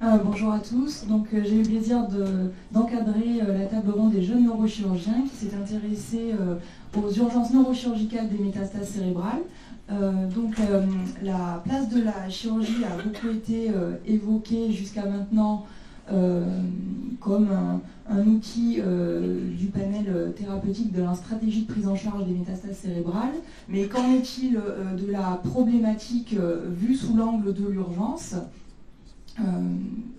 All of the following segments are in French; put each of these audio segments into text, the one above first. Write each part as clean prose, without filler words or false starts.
Bonjour à tous. J'ai eu le plaisir d'encadrer la table ronde des jeunes neurochirurgiens qui s'est intéressée aux urgences neurochirurgicales des métastases cérébrales. La place de la chirurgie a beaucoup été évoquée jusqu'à maintenant comme un outil du panel thérapeutique de la stratégie de prise en charge des métastases cérébrales. Mais qu'en est-il de la problématique vue sous l'angle de l'urgence ?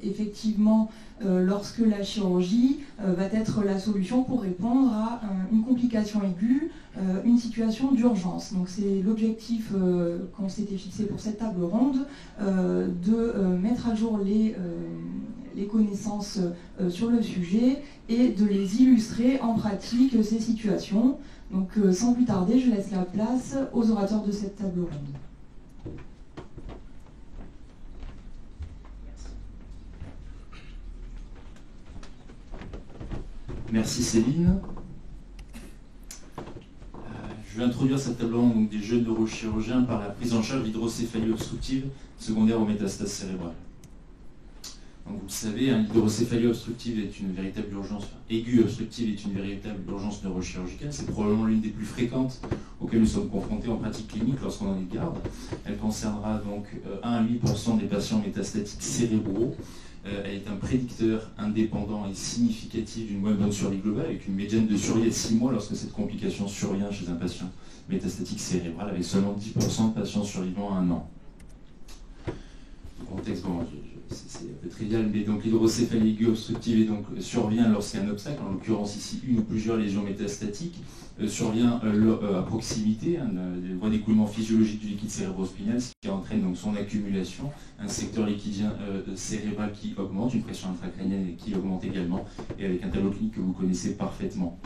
Effectivement, lorsque la chirurgie va être la solution pour répondre à une complication aiguë, une situation d'urgence. Donc c'est l'objectif qu'on s'était fixé pour cette table ronde, de mettre à jour les connaissances sur le sujet et de les illustrer en pratique ces situations. Donc sans plus tarder, je laisse la place aux orateurs de cette table ronde. Merci Céline. Je vais introduire cette table ronde des jeunes neurochirurgiens par la prise en charge d'hydrocéphalie obstructive secondaire aux métastases cérébrales. Donc vous le savez, l'hydrocéphalie obstructive est une véritable urgence, aiguë obstructive est une véritable urgence neurochirurgicale. C'est probablement l'une des plus fréquentes auxquelles nous sommes confrontés en pratique clinique lorsqu'on en est garde. Elle concernera donc 1 à 8% des patients métastatiques cérébraux. Elle est un prédicteur indépendant et significatif d'une moins bonne survie globale, avec une médiane de survie de 6 mois lorsque cette complication survient chez un patient métastatique cérébral, avec seulement 10% de patients survivants à 1 an. Le contexte, bon, c'est un peu trivial, mais donc l'hydrocéphalie aiguë obstructive survient lorsqu'un obstacle, en l'occurrence ici une ou plusieurs lésions métastatiques, survient à proximité des voies d'écoulement physiologique du liquide cérébrospinal, ce qui entraîne donc son accumulation, un secteur liquidien cérébral qui augmente, une pression intracrânienne qui augmente également, et avec un tableau clinique que vous connaissez parfaitement.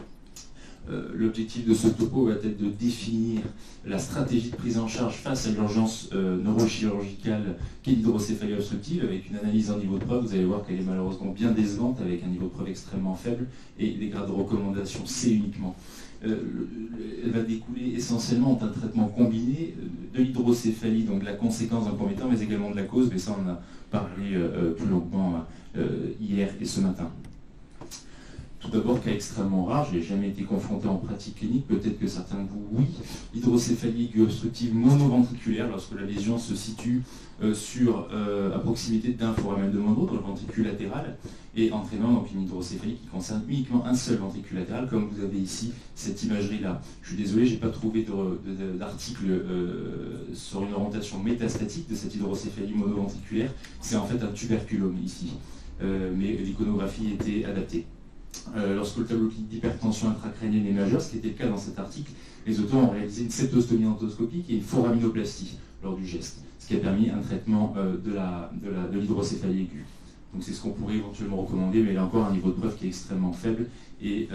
L'objectif de ce topo va être de définir la stratégie de prise en charge face à l'urgence neurochirurgicale qu'est l'hydrocéphalie obstructive, avec une analyse en niveau de preuve. Vous allez voir qu'elle est malheureusement bien décevante, avec un niveau de preuve extrêmement faible et des grades de recommandation C uniquement. Elle va découler essentiellement d'un traitement combiné de l'hydrocéphalie, donc de la conséquence d'un premier temps, mais également de la cause, mais ça on en a parlé plus longuement hier et ce matin. Tout d'abord, cas extrêmement rare, je n'ai jamais été confronté en pratique clinique, peut-être que certains de vous, oui. L'hydrocéphalie aiguë obstructive monoventriculaire, lorsque la lésion se situe à proximité d'un foramen de Monro, dans le ventricule latéral, et entraînant donc une hydrocéphalie qui concerne uniquement un seul ventricule latéral, comme vous avez ici cette imagerie-là. Je suis désolé, je n'ai pas trouvé d'article sur une orientation métastatique de cette hydrocéphalie monoventriculaire. C'est en fait un tuberculome ici, mais l'iconographie était adaptée. Lorsque le tableau clinique d'hypertension intracrânienne est majeur, ce qui était le cas dans cet article, les auteurs ont réalisé une septostomie endoscopique et une foraminoplastie lors du geste, ce qui a permis un traitement de l'hydrocéphalie aiguë. Donc c'est ce qu'on pourrait éventuellement recommander, mais là encore un niveau de preuve qui est extrêmement faible et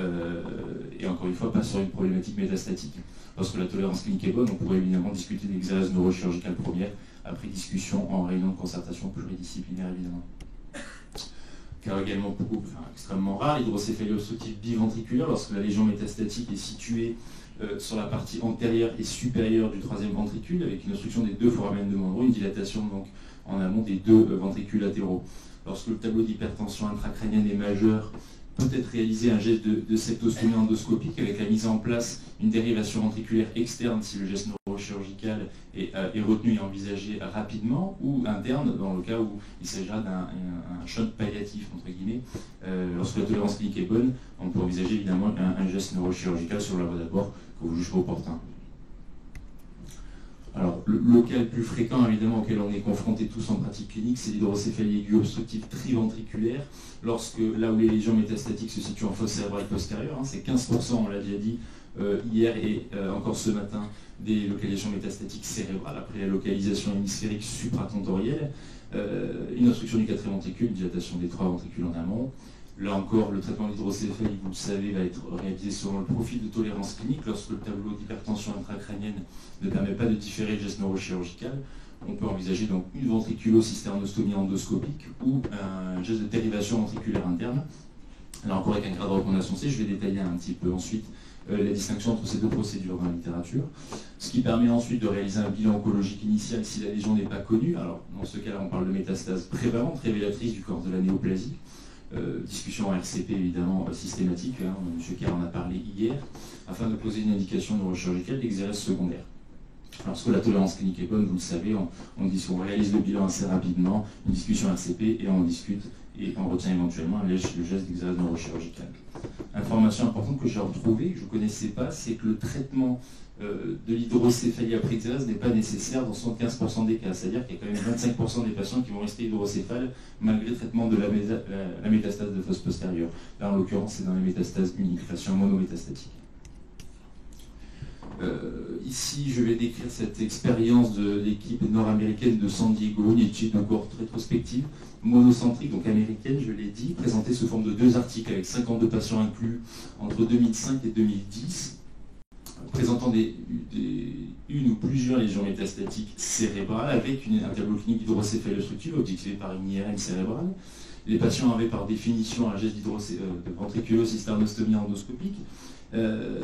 encore une fois pas sur une problématique métastatique. Lorsque la tolérance clinique est bonne, on pourrait évidemment discuter d'exérèse neurochirurgicale première, après discussion en réunion de concertation pluridisciplinaire évidemment. Car également extrêmement rare, l'hydrocéphalie obstructive biventriculaire, lorsque la lésion métastatique est située sur la partie antérieure et supérieure du troisième ventricule, avec une obstruction des deux foramen de Monro, une dilatation donc en amont des deux ventricules latéraux. Lorsque le tableau d'hypertension intracrânienne est majeur, peut être réalisé un geste de septostomie endoscopique avec la mise en place d'une dérivation ventriculaire externe si le geste neurochirurgical est retenu et envisagé rapidement, ou interne dans le cas où il s'agira d'un choc palliatif entre guillemets. Lorsque la tolérance clinique est bonne, on peut envisager évidemment un geste neurochirurgical sur la voie d'abord que vous jugerez opportun. Alors, le cas le plus fréquent, évidemment, auquel on est confronté tous en pratique clinique, c'est l'hydrocéphalie aiguë obstructive triventriculaire, lorsque là où les lésions métastatiques se situent en fosse cérébrale postérieure, c'est 15%, on l'a déjà dit hier et encore ce matin, des localisations métastatiques cérébrales, après la localisation hémisphérique supratentorielle, une obstruction du quatrième ventricule, une dilatation des trois ventricules en amont. Là encore, le traitement de l'hydrocéphalie, vous le savez, va être réalisé selon le profil de tolérance clinique. Lorsque le tableau d'hypertension intracrânienne ne permet pas de différer le geste neurochirurgical, on peut envisager donc une ventriculo-cysternostomie endoscopique ou un geste de dérivation ventriculaire interne. Là encore avec un grade de recommandation C, je vais détailler un petit peu ensuite la distinction entre ces deux procédures dans la littérature, ce qui permet ensuite de réaliser un bilan oncologique initial si la lésion n'est pas connue. Alors dans ce cas-là, on parle de métastase prévalente, révélatrice du corps de la néoplasie. Discussion en RCP évidemment systématique, hein, M. Kerr en a parlé hier, afin de poser une indication neurochirurgicale d'exérèse secondaire. Lorsque la tolérance clinique est bonne, vous le savez, on réalise le bilan assez rapidement, une discussion RCP, et on discute et on retient éventuellement le geste d'exérèse neurochirurgicale. Information importante que j'ai retrouvée, que je ne connaissais pas, c'est que le traitement de l'hydrocéphalie après exérèse n'est pas nécessaire dans 75% des cas. C'est-à-dire qu'il y a quand même 25% des patients qui vont rester hydrocéphales malgré le traitement de la métastase de fosse postérieure. Là, en l'occurrence, c'est dans la métastase unique, patient monométastatique. Ici, je vais décrire cette expérience de l'équipe nord-américaine de San Diego, une étude de cohorte rétrospective, monocentrique, donc américaine, je l'ai dit, présentée sous forme de 2 articles avec 52 patients inclus entre 2005 et 2010, présentant une ou plusieurs lésions métastatiques cérébrales avec un tableau clinique d'hydrocéphalie obstructive objectivé par une IRM cérébrale. Les patients avaient par définition un geste de ventriculo-cysternostomie endoscopique,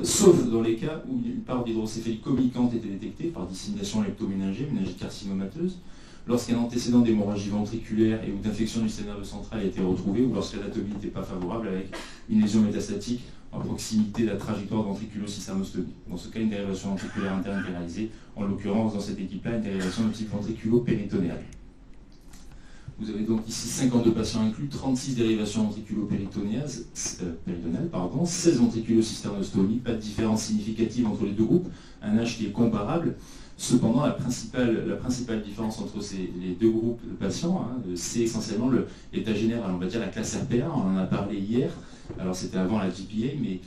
sauf dans les cas où une part d'hydrocéphalie communicante était détectée par dissémination leptoméningée, méningite carcinomateuse, lorsqu'un antécédent d'hémorragie ventriculaire et ou d'infection du système nerveux central a été retrouvé, ou lorsque l'anatomie n'était pas favorable avec une lésion métastatique à proximité de la trajectoire ventriculo-cysternostomie. Dans ce cas, une dérivation ventriculaire interne est réalisée, en l'occurrence dans cette équipe-là, une dérivation de type ventriculo-péritonéal. Vous avez donc ici 52 patients inclus, 36 dérivations ventriculo-péritonales, 16 ventriculo-cysternostomies, pas de différence significative entre les deux groupes, un âge qui est comparable. Cependant, la principale différence entre les deux groupes de patients, hein, c'est essentiellement l'état général, on va dire la classe RPA, on en a parlé hier, alors c'était avant la GPA, mais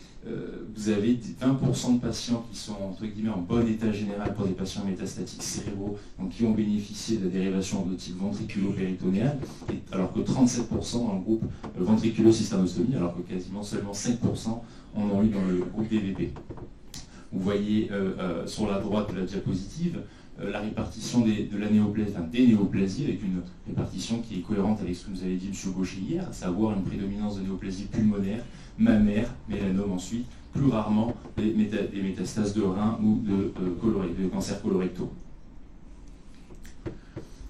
vous avez 20% de patients qui sont entre guillemets en bon état général pour des patients métastatiques cérébraux, donc qui ont bénéficié de la dérivation de type ventriculo-péritonéal, alors que 37% dans le groupe ventriculo-cysternostomie, alors que quasiment seulement 5% en ont eu dans le groupe DVP. Vous voyez sur la droite de la diapositive la répartition des néoplasies avec une répartition qui est cohérente avec ce que nous avait dit M. Gaucher hier, à savoir une prédominance de néoplasie pulmonaire, mammaire, mélanome ensuite, plus rarement des métastases de rein ou de cancers colorectaux.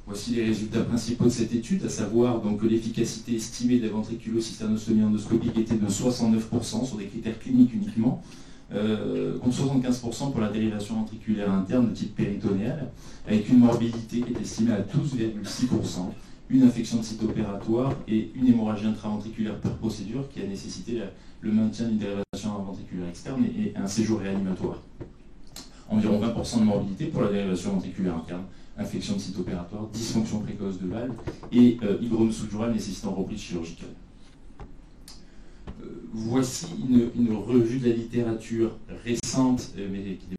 Voici les résultats principaux de cette étude, à savoir donc, que l'efficacité estimée de la ventriculo-cysternostomie endoscopique était de 69% sur des critères cliniques uniquement, contre 75% pour la dérivation ventriculaire interne de type péritonéal, avec une morbidité qui est estimée à 12,6%, une infection de site opératoire et une hémorragie intraventriculaire par procédure qui a nécessité le maintien d'une dérivation ventriculaire externe et un séjour réanimatoire. Environ 20% de morbidité pour la dérivation ventriculaire interne, infection de site opératoire, dysfonction précoce de valve et hygrome sous-dural nécessitant reprise chirurgicale. Voici une revue de la littérature récente, mais qui n'est